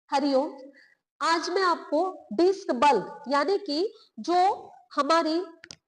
हरिओम। आज मैं आपको डिस्क बल्क यानी कि जो हमारी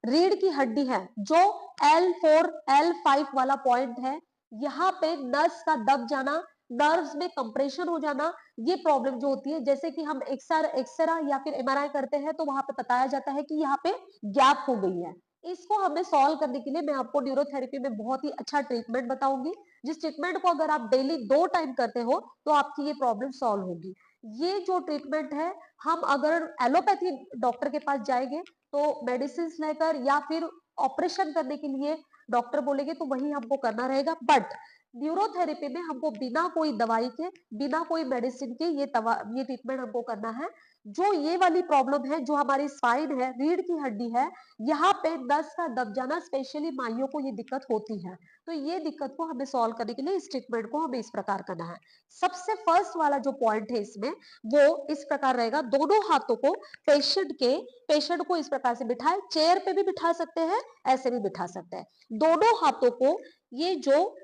रीढ़ की हड्डी है, जो L4 L5 वाला पॉइंट है, यहाँ पे नस का दब जाना, नर्व्स में कंप्रेशन हो जाना, ये प्रॉब्लम जो होती है, जैसे कि हम एक्सरा या फिर एमआरआई करते हैं तो वहां पे बताया जाता है कि यहाँ पे गैप हो गई है। इसको हमें सॉल्व करने के लिए मैं आपको न्यूरोथेरेपी में बहुत ही अच्छा ट्रीटमेंट बताऊंगी, जिस ट्रीटमेंट को अगर आप डेली 2 टाइम करते हो तो आपकी ये प्रॉब्लम सॉल्व होगी। ये जो ट्रीटमेंट है, हम अगर एलोपैथी डॉक्टर के पास जाएंगे तो मेडिसिन लेकर या फिर ऑपरेशन करने के लिए डॉक्टर बोलेंगे तो वही हमको करना रहेगा। बट न्यूरोथेरेपी में हमको बिना कोई दवाई के, बिना कोई मेडिसिन के ये ट्रीटमेंट हमको करना है। जो ये वाली प्रॉब्लम है, जो हमारी स्पाइन है, रीढ़ की हड्डी है, यहाँ पे नस का दब जाना, स्पेशली माइयों को ये दिक्कत होती है। तो ये दिक्कत को हमें सॉल्व करने के लिए इस ट्रीटमेंट को हमें इस प्रकार करना है। सबसे फर्स्ट वाला जो पॉइंट है इसमें, वो इस प्रकार रहेगा। दोनों हाथों को पेशेंट को इस प्रकार से बिठाए, चेयर पे भी बिठा सकते हैं, ऐसे भी बिठा सकते हैं। दोनों हाथों को, ये जो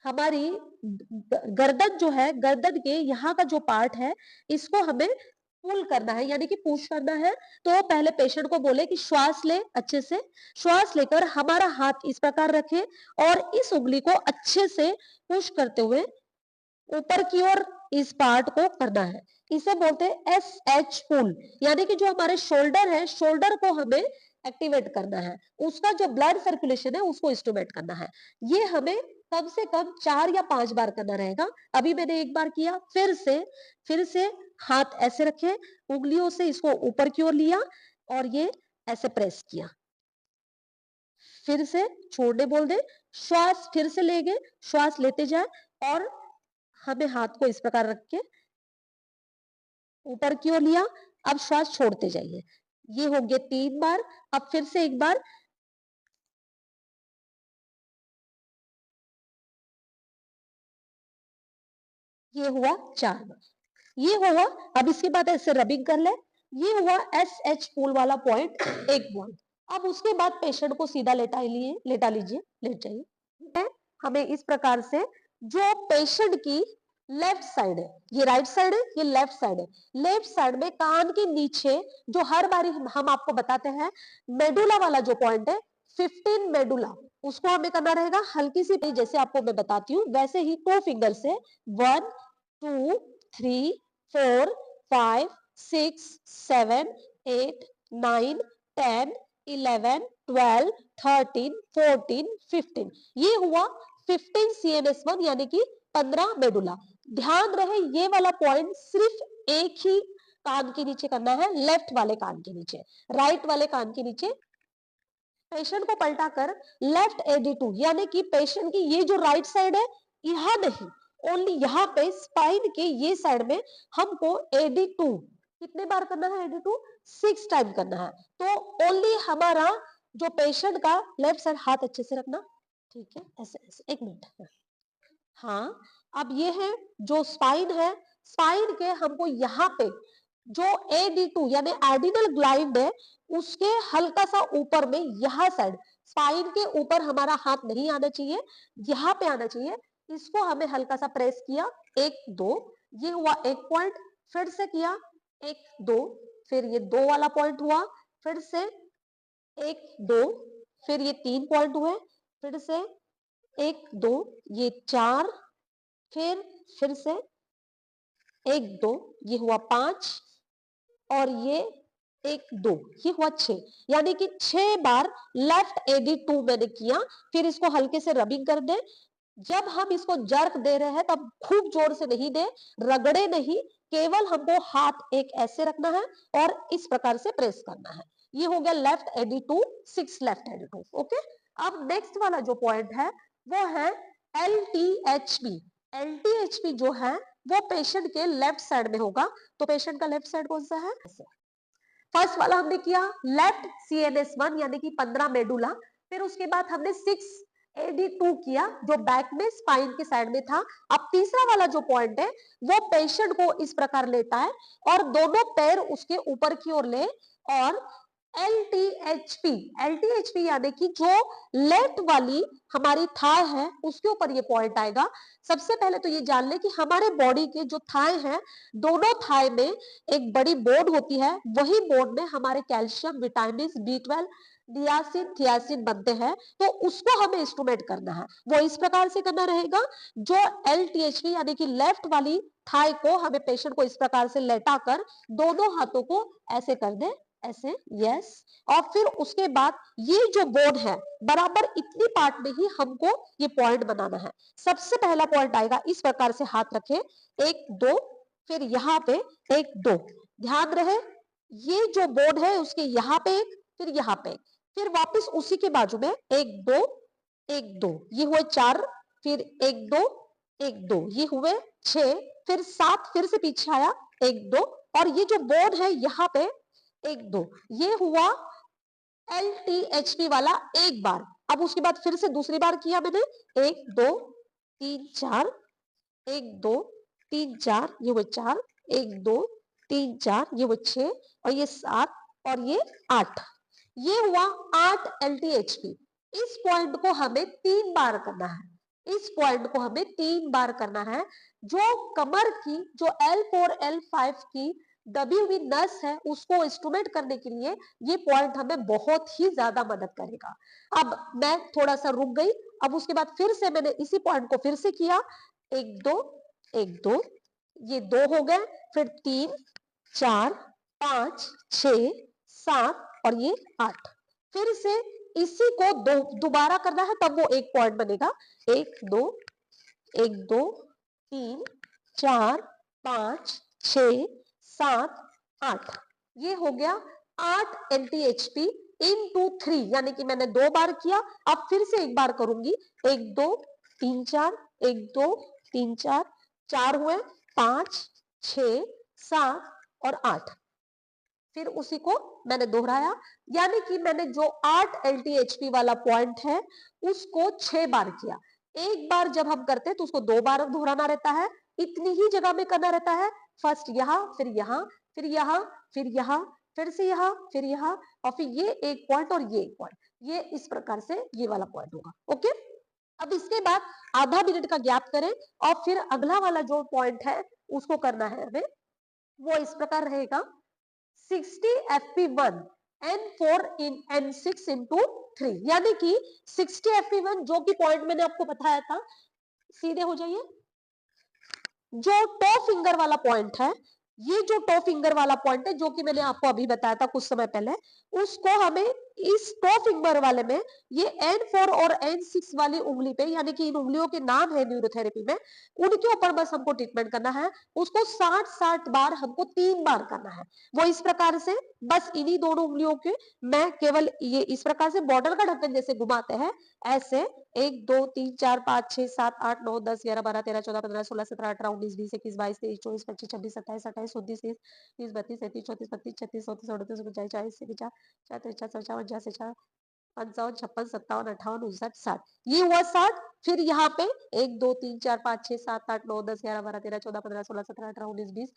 हमारी गर्दन जो है, गर्दन के यहाँ का जो पार्ट है, इसको हमें पुल करना है यानी कि पुश करना है। तो पहले पेशेंट को बोले कि श्वास ले, अच्छे से श्वास लेकर हमारा हाथ इस प्रकार रखे और इस उंगली को अच्छे से पुश करते हुए ऊपर की ओर इस पार्ट को करना है। इसे बोलते हैं SH पुल, यानी कि जो हमारे शोल्डर है, शोल्डर को हमें एक्टिवेट करना है, उसका जो ब्लड सर्कुलेशन है उसको स्टिमुलेट करना है। ये हमें कम से कम 4 या 5 बार करना रहेगा। अभी मैंने एक बार किया, फिर से हाथ ऐसे रखे, उंगलियों से इसको ऊपर की ओर लिया और ये ऐसे प्रेस किया, फिर से छोड़ने बोल दे, श्वास फिर से लेंगे, श्वास लेते जाए और हमें हाथ को इस प्रकार रख के ऊपर की ओर लिया, अब श्वास छोड़ते जाइए। ये हो गए 3 बार। अब फिर से एक बार, ये हुआ 4 बार, ये हुआ। अब इसके बाद ऐसे रबिंग कर ले, ये हुआ SH पुल वाला पॉइंट, एक पॉइंट। अब उसके बाद पेशेंट को सीधा लेटा लीजिए, लेट जाइए। हमें इस प्रकार से, जो पेशेंट की लेफ्ट साइड है, ये राइट साइड है, ये लेफ्ट साइड है, लेफ्ट साइड में कान के नीचे, जो हर बारी हम आपको बताते हैं, मेडुला वाला जो पॉइंट है, 15 मेडुला, उसको हमें करना रहेगा हल्की सी, जैसे आपको मैं बताती हूँ वैसे ही 2 फिंगर से 1 2 3 4 5 6 7 8 9 10 11 12 13 14 15, ये हुआ 15 CNS1 यानी कि 15 मेडुला। ध्यान रहे ये वाला पॉइंट सिर्फ एक ही कान के नीचे करना है, लेफ्ट वाले कान के नीचे, राइट वाले कान के नीचे। पेशेंट को पलटा कर लेफ्ट AD2 यानी कि पेशेंट की ये जो राइट साइड है, यहाँ नहीं, ओनली यहाँ पे स्पाइन के ये साइड में हमको AD2 कितने बार करना है, AD2 6 टाइम करना है। तो ओनली हमारा जो पेशेंट का लेफ्ट साइड, हाथ अच्छे से रखना, ठीक है, ऐसे ऐसे, एक मिनट। हाँ, अब ये है जो स्पाइन है, स्पाइन के हमको यहाँ पे जो AD2 यानी एडिनल ग्लैंड है, उसके हल्का सा ऊपर में, यहाँ साइड स्पाइन के ऊपर हमारा हाथ नहीं आना चाहिए, यहाँ पे आना चाहिए। इसको हमें हल्का सा प्रेस किया, 1 2, ये हुआ एक पॉइंट, फिर से किया 1 2, फिर ये 2 वाला पॉइंट हुआ, फिर से 1 2, फिर ये 3 पॉइंट हुए, फिर से 1 2, ये 4, फिर से 1 2, ये हुआ 5 और ये 1 2, ये हुआ 6, यानी कि 6 बार लेफ्ट AD2 मैंने किया। फिर इसको हल्के से रबिंग कर दे। जब हम इसको जर्क दे रहे हैं तब खूब जोर से नहीं दे, रगड़े नहीं, केवल हमको हाथ एक ऐसे रखना है और इस प्रकार से प्रेस करना है। ये हो गया left AD2, 6 left AD2। Okay, अब नेक्स्ट वाला जो पॉइंट है वो है LTHP। LTHP जो है वो पेशेंट के लेफ्ट साइड में होगा। तो पेशेंट का लेफ्ट साइड कौन सा है, फर्स्ट वाला हमने किया लेफ्ट CNS1 यानी कि 15 मेडुला, फिर उसके बाद हमने 6 AD2 किया जो बैक में स्पाइन के साइड में था। अब तीसरा वाला जो पॉइंट है वो पेशेंट को इस प्रकार लेता है और दोनों पैर उसके ऊपर की ओर ले और LTHP, LTHP यानी कि जो लेट वाली हमारी थाई है उसके ऊपर ये पॉइंट आएगा। सबसे पहले तो ये जान ले कि हमारे बॉडी के जो थाई है, दोनों थाई में एक बड़ी बोन होती है, वही बोन में हमारे कैल्शियम, विटामिन B12, नियासिन, थियासिन बनते हैं, तो उसको हमें इंस्ट्रूमेंट करना है। वो इस प्रकार से करना रहेगा, जो LTHP यानी कि लेफ्ट वाली थाई को हमें पेशेंट को इस प्रकार से लेटा कर दोनों हाथों को ऐसे कर दे, ऐसे, यस। और फिर उसके बाद ये जो बोन है बराबर इतनी पार्ट में ही हमको ये पॉइंट बनाना है। सबसे पहला पॉइंट आएगा, इस प्रकार से हाथ रखे, 1 2, फिर यहाँ पे 1 2, ध्यान रहे ये जो बोन है उसके यहाँ पे एक, फिर यहाँ पे एक, फिर वापस उसी के बाजू में 1 2 1 2, ये हुए 4, फिर 1 2 1 2, ये हुए 6, फिर 7, फिर से पीछे आया 1 2, और ये जो बोन है यहाँ पे 1 2, ये हुआ LTHP वाला एक बार। अब उसके बाद फिर से दूसरी बार किया मैंने, 1 2 3 4, 1 2 3 4, ये हुए 4, 1 2 3 4, ये हुए 6, और ये 7, और ये 8, ये हुआ 8 LTHP। इस पॉइंट को हमें 3 बार करना है, इस पॉइंट को हमें 3 बार करना है। जो कमर की जो L4 L5 की दबी हुई नस है उसको इंस्ट्रूमेंट करने के लिए ये पॉइंट हमें बहुत ही ज्यादा मदद करेगा। अब मैं थोड़ा सा रुक गई, अब उसके बाद फिर से मैंने इसी पॉइंट को फिर से किया, 1 2 1 2, ये 2 हो गए, फिर 3 4 5 6 7, और ये 8, फिर से इसी को दोबारा करना है, तब वो एक पॉइंट बनेगा। 1 2 1 2 3 4 5 6 7 8, ये हो गया 8 LTHP into 3, यानी कि मैंने 2 बार किया, अब फिर से एक बार करूंगी, 1 2 3 4, 1 2 3 4, 4 हुए, 5 6 7 और 8, फिर उसी को मैंने दोहराया, यानी कि मैंने जो 8 LTHP वाला पॉइंट है उसको 6 बार किया। एक बार जब हम करते हैं तो उसको 2 बार दोहराना रहता है, इतनी ही जगह में करना रहता है, फर्स्ट यहाँ, फिर यहाँ, फिर यहाँ, फिर यहाँ, फिर से यहाँ, फिर यहाँ, और फिर ये एक पॉइंट और ये एक पॉइंट, ये इस प्रकार से ये वाला पॉइंट होगा। ओके, अब इसके बाद आधा मिनट का गैप करें और फिर अगला वाला जो पॉइंट है उसको करना है हमें, वो इस प्रकार रहेगा, 60 FP1 N4 in N6 into 3, यानी कि 60 FP1 जो कि पॉइंट मैंने आपको बताया था, सीधे हो जाइए, जो टो फिंगर वाला पॉइंट है, ये जो टो फिंगर वाला पॉइंट है जो कि मैंने आपको अभी बताया था कुछ समय पहले, उसको हमें इस टो फिंगर वाले में ये N4 और N6 वाली उंगली पे, यानी कि इन उंगलियों के नाम है न्यूरोथेरेपी में, उनके ऊपर बस हमको ट्रीटमेंट करना है। उसको 60-60 बार हमको 3 बार करना है। वो इस प्रकार से बस इन्हीं दोनों उंगलियों के मैं केवल ये इस प्रकार से बॉटल का ढक्कन जैसे घुमाते हैं, ऐसे 1 2 3 4 5 6 7 8 9 10 11 12 13 14 15 16 17 18 19 20 21 22 23 24 25 26 27 28 29 30 30 32 33 34 35 36 37 38 39 40 41 42 43 44 45 55 56 57 58 59 60, ये हुआ 60। फिर यहाँ पे 1 2 3 4 5 6 7 8 9 10 11 12 13 14 15 16 17 18 19 20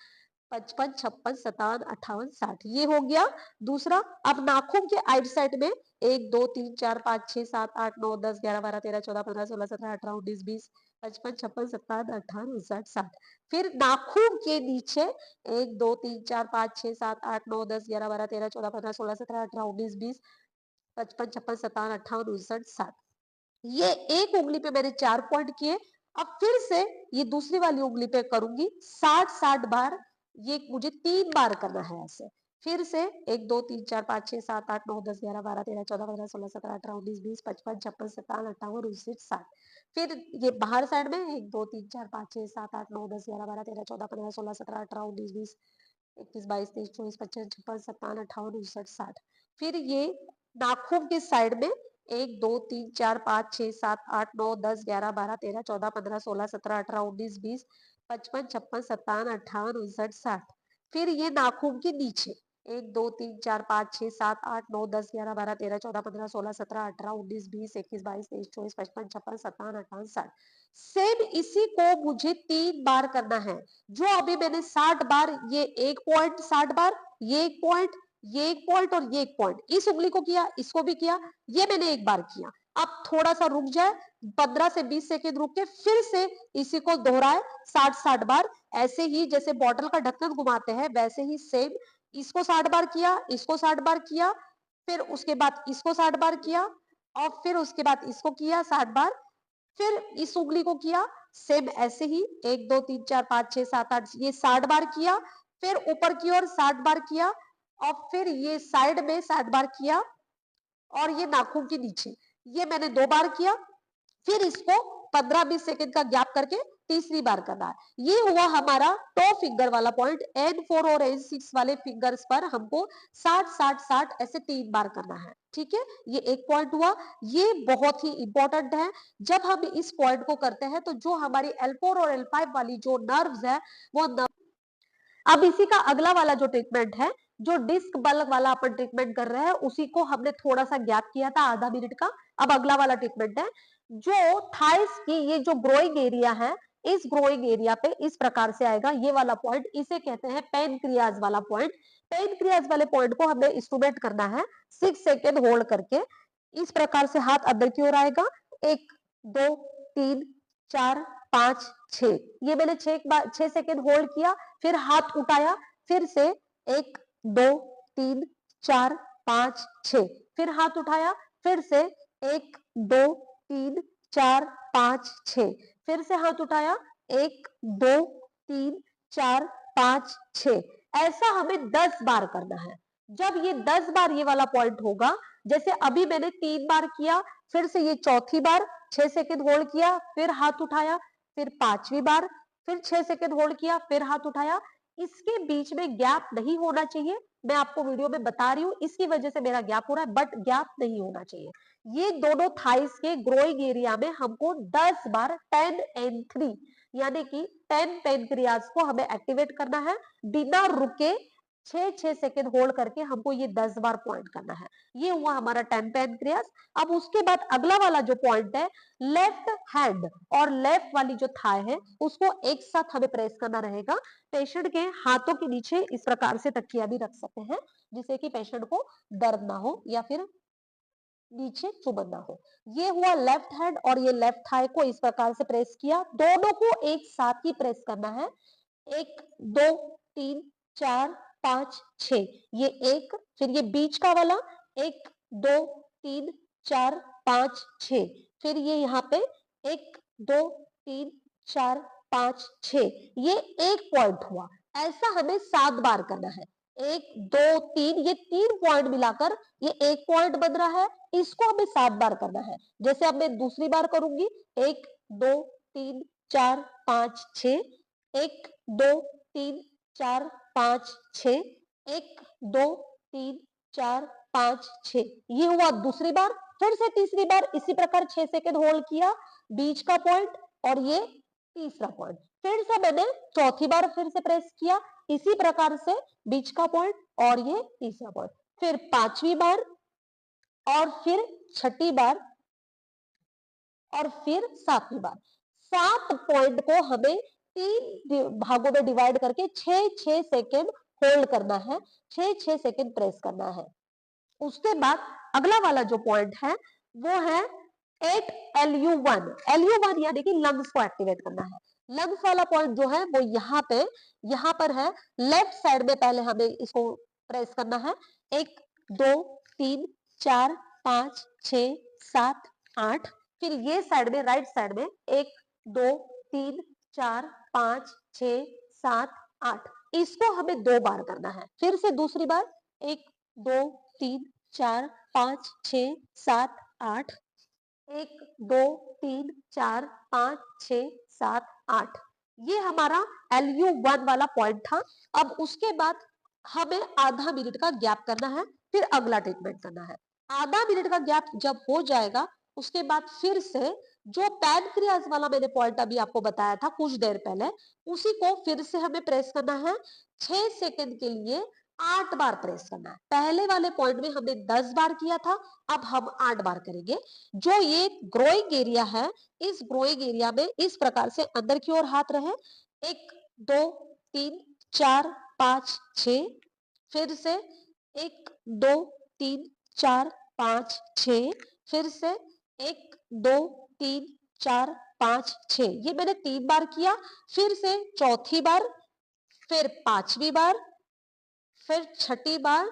55 56 57 58 60, ये हो गया दूसरा। अब नाखून के आइट साइड में 1 2 3 4 5 6 7 8 9 10 11 12 13 14 15 16 17 18 19 20 55 56 57 58 59 60, फिर नाखून के नीचे 1 2 3 4 5 6 7 8 9 10 11 12 13 14 15 16 17 18 19 20 55 56 57 58 59 60, ये एक उंगली पे मैंने 4 पॉइंट किए। अब फिर से ये दूसरी वाली उंगली पे करूंगी 60-60 बार, ये मुझे 3 बार करना है ऐसे। फिर से 1 2 3 4 5 6 7 8 9 10 11 12 13 14 15 16 17 18 19 20 55 56 57 58 59 60, फिर ये बाहर साइड में 1 2 3 4 5 6 7 8 9 10 11 12 13 14 15 16 17 18 19 20 21 22 23 24 25 56 57 58 59 60, फिर ये नाखून के साइड में 1 2 3 4 5 6 7 8 9 10 11 12 13 14 15 16 17 18 19 20 55 56 57 58 59 60, फिर ये नाखून के नीचे 1 2 3 4 5 6 7 8 9 10 11 12 13 14 15 16 17 18 19 20 21 22 23 24 55 56 57 58 60, सेम इसी को मुझे 3 बार करना है। जो अभी मैंने 60 बार, ये एक पॉइंट 60 बार, ये एक पॉइंट, ये एक पॉइंट और ये एक पॉइंट, इस उंगली को किया, इसको भी किया, ये मैंने एक बार किया। अब थोड़ा सा रुक जाए, 15 से 20 सेकेंड रुक के फिर से इसी को दोहराए 60-60 बार। ऐसे ही जैसे बॉटल का ढक्कन घुमाते हैं वैसे ही सेम, इसको 60 बार किया, इसको 60 बार किया, फिर उसके बाद इसको 60 बार किया और फिर उसके बाद इसको किया 60 बार, फिर इस उंगली को किया सेम ऐसे ही 1 2 3 4 5 6 7 8 ये 60 बार किया, फिर ऊपर की ओर 60 बार किया और फिर ये साइड में 60 बार किया और ये नाखून के नीचे ये मैंने 2 बार किया। फिर इसको 15-20 सेकंड का गैप करके तीसरी बार करना है। ये हुआ हमारा टो फिंगर वाला पॉइंट। N4 और N6 वाले फिंगर्स पर हमको 60-60-60 ऐसे 3 बार करना है। ठीक है, ये एक पॉइंट हुआ। ये बहुत ही इंपॉर्टेंट है। जब हम इस पॉइंट को करते हैं तो जो हमारी L4 और L5 वाली जो नर्व्स है वो अब इसी का अगला वाला जो ट्रीटमेंट है, जो डिस्क बल वाला अपन ट्रीटमेंट कर रहे हैं, उसी को हमने थोड़ा सा गैप किया था आधा मिनट का। अब अगला वाला ट्रीटमेंट है जो थाइस की ये जो ग्रोइंग एरिया है, इस ग्रोइंग एरिया पे इस प्रकार से आएगा ये वाला पॉइंट, इसे कहते हैं पेनक्रियाज वाला पॉइंट। पेनक्रियाज वाले पॉइंट को हमें इंस्ट्रूमेंट करना है 6 सेकेंड होल्ड करके। इस प्रकार से हाथ अंदर की ओर आएगा, 1 2 3 4 5 6, ये मैंने 6 सेकेंड होल्ड किया, फिर हाथ उठाया, फिर से 1 2 3 4 5 6, फिर हाथ उठाया, फिर से 1 2 3 4 5 6, फिर से हाथ उठाया, 1 2 3 4 5 6। ऐसा हमें 10 बार करना है। जब ये 10 बार ये वाला पॉइंट होगा, जैसे अभी मैंने 3 बार किया, फिर से ये चौथी बार 6 सेकेंड होल्ड किया, फिर हाथ उठाया, फिर 5वीं बार फिर 6 सेकेंड होल्ड किया, फिर हाथ उठाया। इसके बीच में गैप नहीं होना चाहिए। मैं आपको वीडियो में बता रही हूँ इसकी वजह से मेरा गैप हो रहा है, बट गैप नहीं होना चाहिए। ये दोनों थाइस के ग्रोइंग एरिया में हमको 10 बार 10 and 3 यानी कि 10 पेनक्रियाज को हमें एक्टिवेट करना है बिना रुके। 6 सेकेंड होल्ड करके हमको ये 10 बार पॉइंट करना है। ये हुआ हमारा 10 पेनक्रियाज। अब उसके बाद अगला वाला जो पॉइंट है, लेफ्ट हैंड और लेफ्ट वाली जो थाई है उसको एक साथ हमें प्रेस करना रहेगा। पेशेंट के हाथों के नीचे इस प्रकार से तकिया भी रख सकते हैं जिससे कि पेशेंट को दर्द ना हो या फिर नीचे चुभन ना हो। ये हुआ लेफ्ट हैंड और ये लेफ्ट थाई को इस प्रकार से प्रेस किया। दोनों को एक साथ ही प्रेस करना है। 1 2 3 4 5 6, ये एक, फिर ये बीच का वाला 1 2 3 4 5 6, फिर ये यहाँ पे 1 2 3 4 5 6, ये एक पॉइंट हुआ। ऐसा हमें 7 बार करना है। 1 2 3, ये 3 पॉइंट मिलाकर ये एक पॉइंट बन रहा है। इसको हमें 7 बार करना है। जैसे अब मैं दूसरी बार करूंगी, 1 2 3 4 5 6, 1 2 3 4 5 6, 1 2 3 4 5 6, ये हुआ दूसरी बार। फिर से तीसरी बार इसी प्रकार 6 सेकेंड होल्ड किया, बीच का पॉइंट और ये तीसरा पॉइंट। फिर से मैंने चौथी बार फिर से प्रेस किया, इसी प्रकार से बीच का पॉइंट और ये तीसरा पॉइंट। फिर 5वीं बार और फिर 6ठी बार और फिर 7वीं बार। 7 पॉइंट को हमें 3 भागों में डिवाइड करके 6-6 सेकेंड होल्ड करना है, 6-6 सेकेंड प्रेस करना है। उसके बाद अगला वाला जो पॉइंट है वो है 8 LU1। LU1 यानी कि लंग्स को एक्टिवेट करना है। लंग्स वाला पॉइंट जो है वो यहाँ पर है। लेफ्ट साइड में पहले हमें इसको प्रेस करना है। 1 2 3 4 5 6 7 8, फिर ये साइड में राइट साइड में 1 2 3 4 5 6 7 8, इसको हमें 2 बार करना है। फिर से दूसरी बार 1 2 3 4 5 6 7 8, 1 2 3 4 5 6 7 8, ये हमारा LU1 वाला पॉइंट था। अब उसके बाद हमें आधा मिनट का गैप करना है, फिर अगला ट्रीटमेंट करना है। आधा मिनट का गैप जब हो जाएगा उसके बाद फिर से जो पैनक्रियाज वाला मैंने पॉइंट अभी आपको बताया था कुछ देर पहले, उसी को फिर से हमें प्रेस करना है। 6 सेकेंड के लिए 8 बार प्रेस करना है। पहले वाले पॉइंट में हमने 10 बार किया था, अब हम 8 बार करेंगे। जो ये ग्रोइंग एरिया है, इस ग्रोइंग एरिया में इस प्रकार से अंदर की ओर हाथ रहे। 1 2 3 4 5 6, फिर से 1 2 3 4 5 6, फिर से 1 2 3 4 5 6, ये मैंने 3 बार किया, फिर से चौथी बार, फिर पांचवी बार, फिर छठी बार,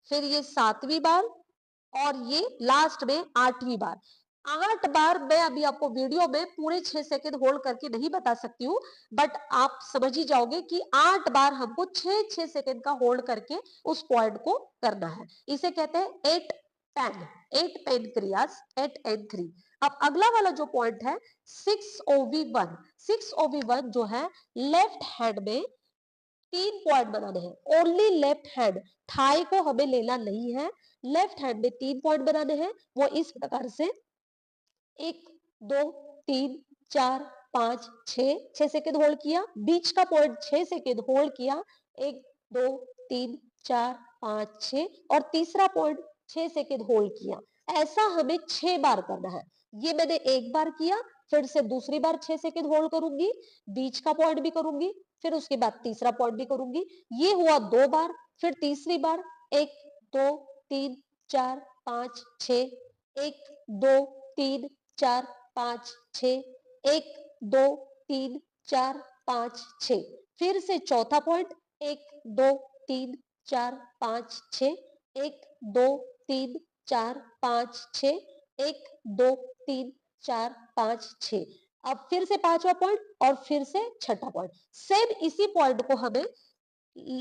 फिर ये सातवीं बार और ये लास्ट में आठवीं बार। 8 बार मैं अभी आपको वीडियो में पूरे 6 सेकंड होल्ड करके नहीं बता सकती हूँ, बट आप समझ ही जाओगे कि 8 बार हमको 6-6 सेकंड का होल्ड करके उस पॉइंट को करना है। इसे कहते हैं 8 पेन क्रियास, 8 एंड 3। अब अगला वाला जो पॉइंट है 6OV1, 6OV1 जो है लेफ्ट हैंड में 3 पॉइंट बनाने हैं, ओनली लेफ्ट हैंड, थाई को हमें लेना नहीं है, लेफ्ट हैंड में 3 पॉइंट बनाने हैं। वो इस प्रकार से 1 2 3 4 5 6 सेकेंड होल्ड किया, बीच का पॉइंट 6 सेकेंड होल्ड किया, 1 2 3 4 5 6, और तीसरा पॉइंट 6 सेकेंड होल्ड किया। ऐसा हमें 6 बार करना है। ये मैंने एक बार किया, फिर से दूसरी बार 6 सेकेंड होल्ड करूंगी, बीच का पॉइंट भी करूंगी, फिर उसके बाद तीसरा पॉइंट भी करूंगी। ये हुआ 2 बार, फिर तीसरी बार 1 2 3 4 5 6, 1 2 3 4 5 6, 1 2 3 4 5 6, फिर से चौथा पॉइंट 1 2 3 4 5 6, 1 2 3 4 5 6, 1 2 3 4 5 6। अब फिर से पांचवा पॉइंट और फिर से छठा पॉइंट। सेम इसी पॉइंट को हमें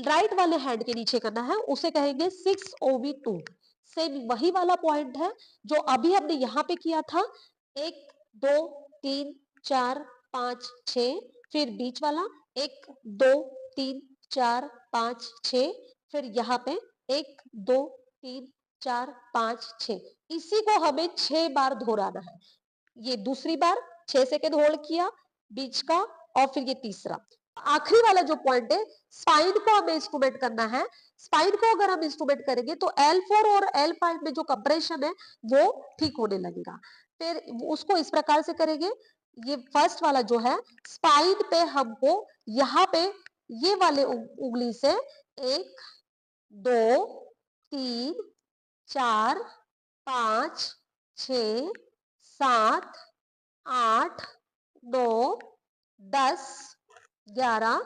राइट वाले हैंड के नीचे करना है, उसे कहेंगे 6OV2। सेम वही वाला पॉइंट है जो अभी हमने यहाँ पे किया था, 1 2 3 4 5 6, फिर बीच वाला 1 2 3 4 5 6, फिर यहाँ पे 1 2 3 4 5 6। इसी को हमें 6 बार दोहराना है। ये दूसरी बार 6 सेकेंड होल्ड किया, बीच का, और फिर ये तीसरा। आखिरी वाला जो पॉइंट है, स्पाइन को हमें इंस्ट्रूमेंट करना है। स्पाइन को अगर हम इंस्ट्रूमेंट करेंगे तो L4 और L5 में जो कंप्रेशन है वो ठीक होने लगेगा। फिर उसको इस प्रकार से करेंगे। ये फर्स्ट वाला जो है, स्पाइन पे हमको यहाँ पे ये वाले उंगली से 1 2 3 4 5 6 7 8 9 10 11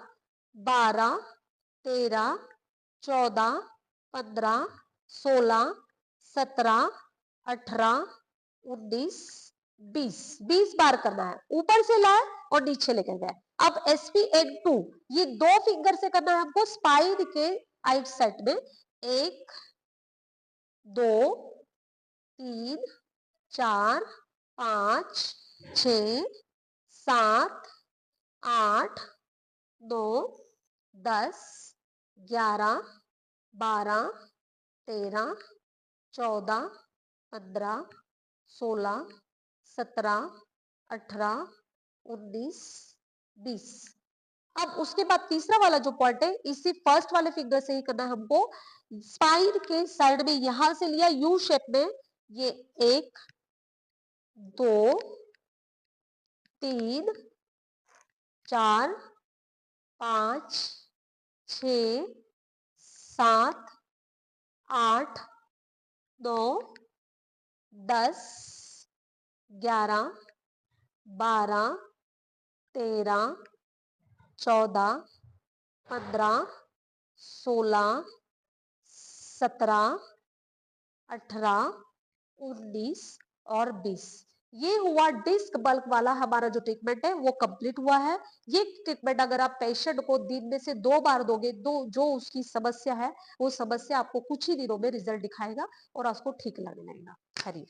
12 13 14 15 16 17 18 19 20 बार करना है। ऊपर से लाए और नीचे लेकर गए। अब SP-N2 ये 2 फिंगर से करना है हमको स्पाइन के आइट साइड में। 1 2 3 4 5 6 7 8 9 10 11 12 13 14 15 16 17 18 19 20। अब उसके बाद तीसरा वाला जो पॉइंट है, इसी फर्स्ट वाले फिंगर से ही करना है हमको। स्पाइन के साइड में यहां से लिया यू शेप में, ये 1 2 3 4 5 6 7 8 9 10 11 12 13 14 15 16 17 18 19 और 20। ये हुआ डिस्क बल्क वाला हमारा जो ट्रीटमेंट है वो कंप्लीट हुआ है। ये ट्रीटमेंट अगर आप पेशेंट को दिन में से 2 बार दोगे, जो उसकी समस्या है वो समस्या आपको कुछ ही दिनों में रिजल्ट दिखाएगा और उसको ठीक लगने लगेगा। हरी